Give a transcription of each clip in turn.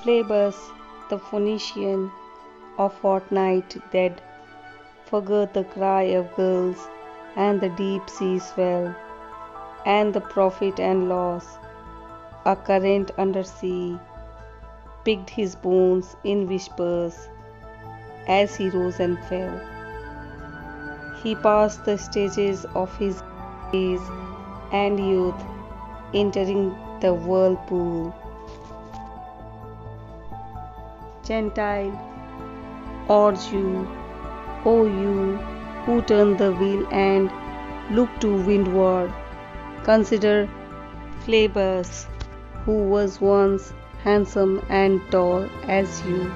Phlebas, the Phoenician, a fortnight dead, forgot the cry of girls, and the deep sea swell, and the profit and loss, a current under sea, picked his bones in whispers, as he rose and fell. He passed the stages of his days and youth, entering the whirlpool. Gentile, or Jew, O you who turn the wheel and look to windward, consider Phlebas, who was once handsome and tall as you.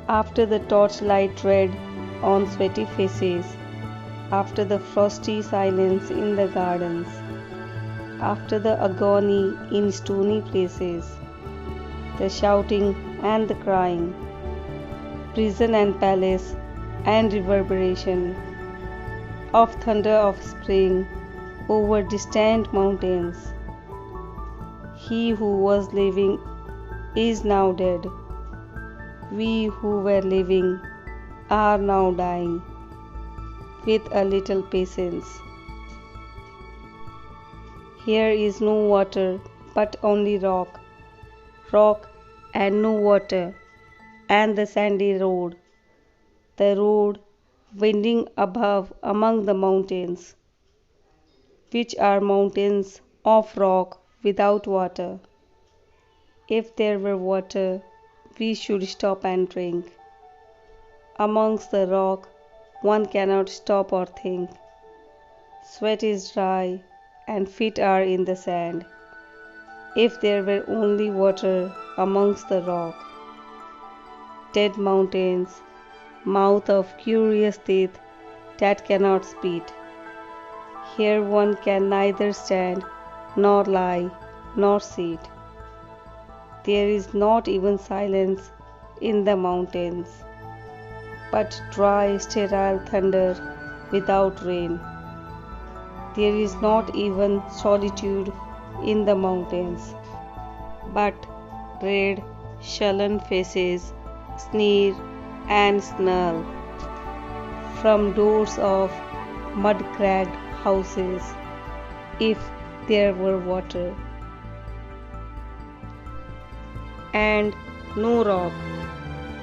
After the torchlight red on sweaty faces, after the frosty silence in the gardens, after the agony in stony places, the shouting and the crying, prison and palace and reverberation of thunder of spring over distant mountains, he who was living is now dead. We who were living are now dying. With a little patience. Here is no water, but only rock, rock and no water, and the sandy road, the road winding above among the mountains, which are mountains of rock without water. If there were water, we should stop and drink. Amongst the rock, one cannot stop or think. Sweat is dry, and feet are in the sand. If there were only water amongst the rock. Dead mountains, mouth of curious teeth that cannot speak. Here one can neither stand, nor lie, nor sit. There is not even silence in the mountains, but dry, sterile thunder without rain. There is not even solitude in the mountains, but red, sullen faces sneer and snarl from doors of mud-cracked houses, if there were water. And no rock,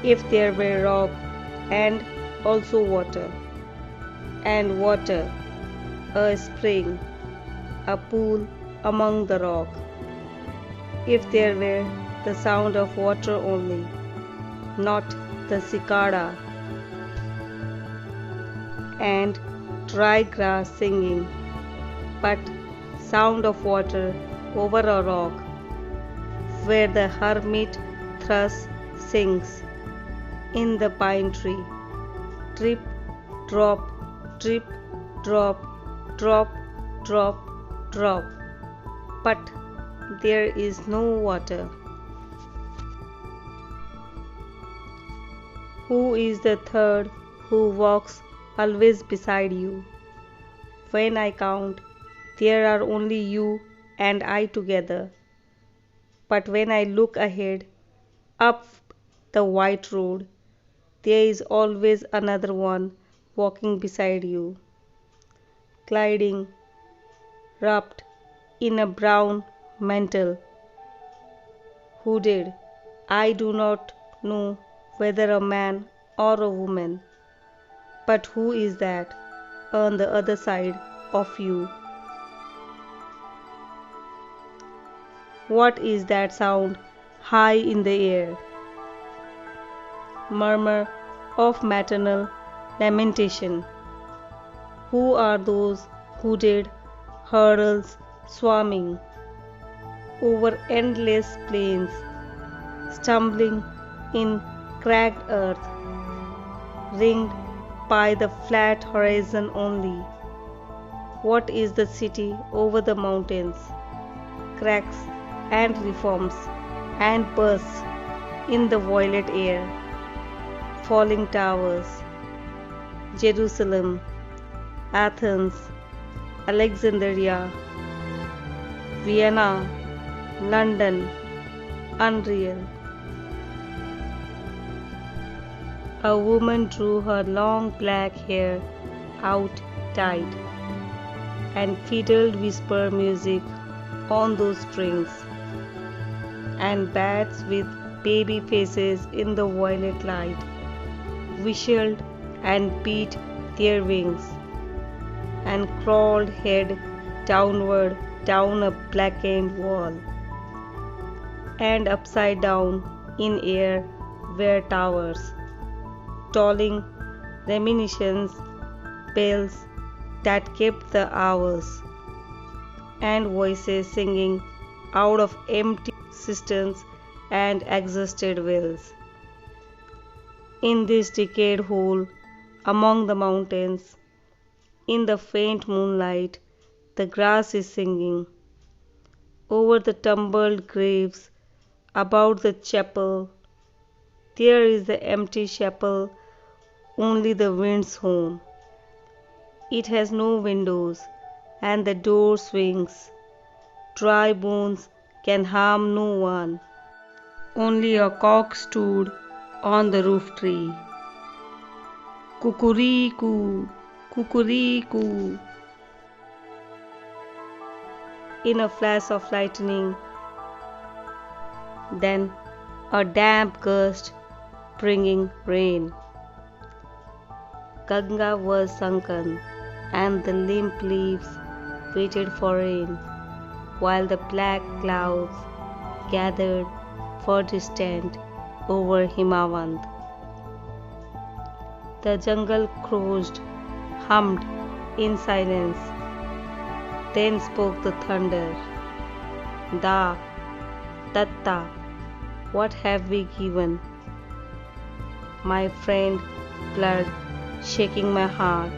if there were rock, and also water, and water, a spring, a pool among the rock. If there were the sound of water only, not the cicada, and dry grass singing, but sound of water over a rock, where the hermit thrush sings in the pine tree, drip, drop, drip, drop, drop, drop, drop, but there is no water. Who is the third who walks always beside you? When I count, there are only you and I together. But when I look ahead, up the white road, there is always another one walking beside you, gliding, wrapped in a brown mantle, hooded. I do not know whether a man or a woman, but who is that on the other side of you? What is that sound high in the air? Murmur of maternal lamentation. Who are those hooded hurdles swarming over endless plains, stumbling in cracked earth, ringed by the flat horizon only? What is the city over the mountains? Cracks and reforms and bursts in the violet air, falling towers, Jerusalem, Athens, Alexandria, Vienna, London, unreal. A woman drew her long black hair out tight and fiddled whisper music on those strings, and bats with baby faces in the violet light whistled and beat their wings and crawled head downward down a blackened wall. And upside down in air were towers, tolling reminiscence bells that kept the hours, and voices singing out of empty cisterns and exhausted wells. In this decayed hole among the mountains, in the faint moonlight, the grass is singing. Over the tumbled graves, about the chapel, there is the empty chapel, only the wind's home. It has no windows, and the door swings. Dry bones can harm no one. Only a cock stood on the roof tree. Cuckoo, cuckoo. In a flash of lightning, then a damp gust bringing rain. Ganga was sunken, and the limp leaves waited for rain, while the black clouds gathered for distant over Himavant. The jungle crouched, hummed in silence. Then spoke the thunder. Da, Datta, what have we given? My friend, blood shaking my heart.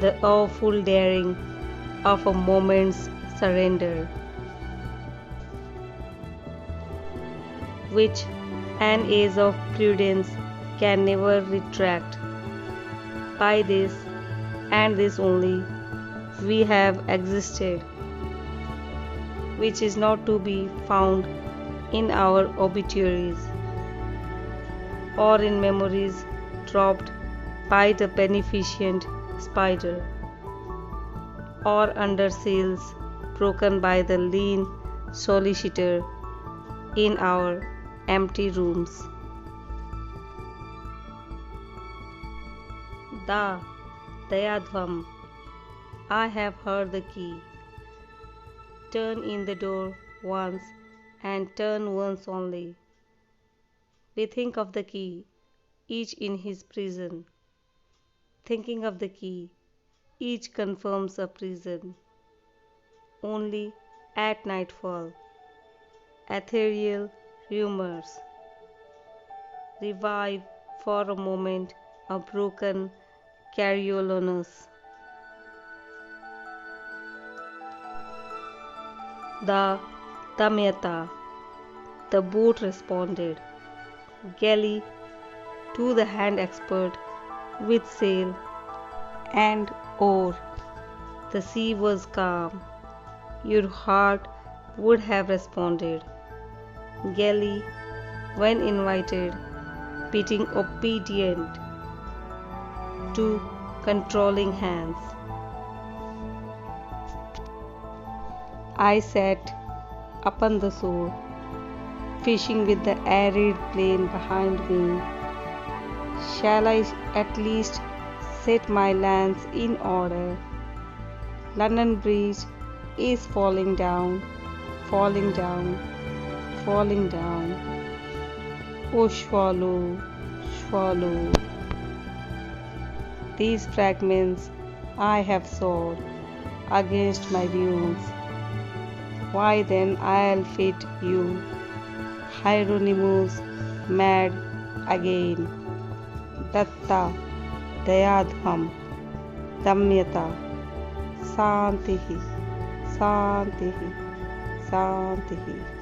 The awful daring of a moment's surrender, which an age of prudence can never retract. By this and this only we have existed, which is not to be found in our obituaries or in memories dropped by the beneficent spider, or under seals broken by the lean solicitor in our empty rooms. Da, Dayadhvam, I have heard the key. Turn in the door once and turn once only. We think of the key, each in his prison. Thinking of the key, each confirms a prison. Only at nightfall, ethereal rumors revive for a moment a broken Coriolanus. The Damayanti, the boat responded. Galley to the hand expert with sail and oar. The sea was calm. Your heart would have responded. Galley, when invited, beating obedient to controlling hands. I sat upon the shore, fishing with the arid plain behind me. Shall I at least set my lance in order? London Bridge is falling down, falling down, falling down. Oh, swallow, swallow. These fragments I have sawed against my dunes. Why then I'll fit you, Hieronymus, mad again. Datta, Dayadhvam, Damyata, Santihi, Santihi, Santihi.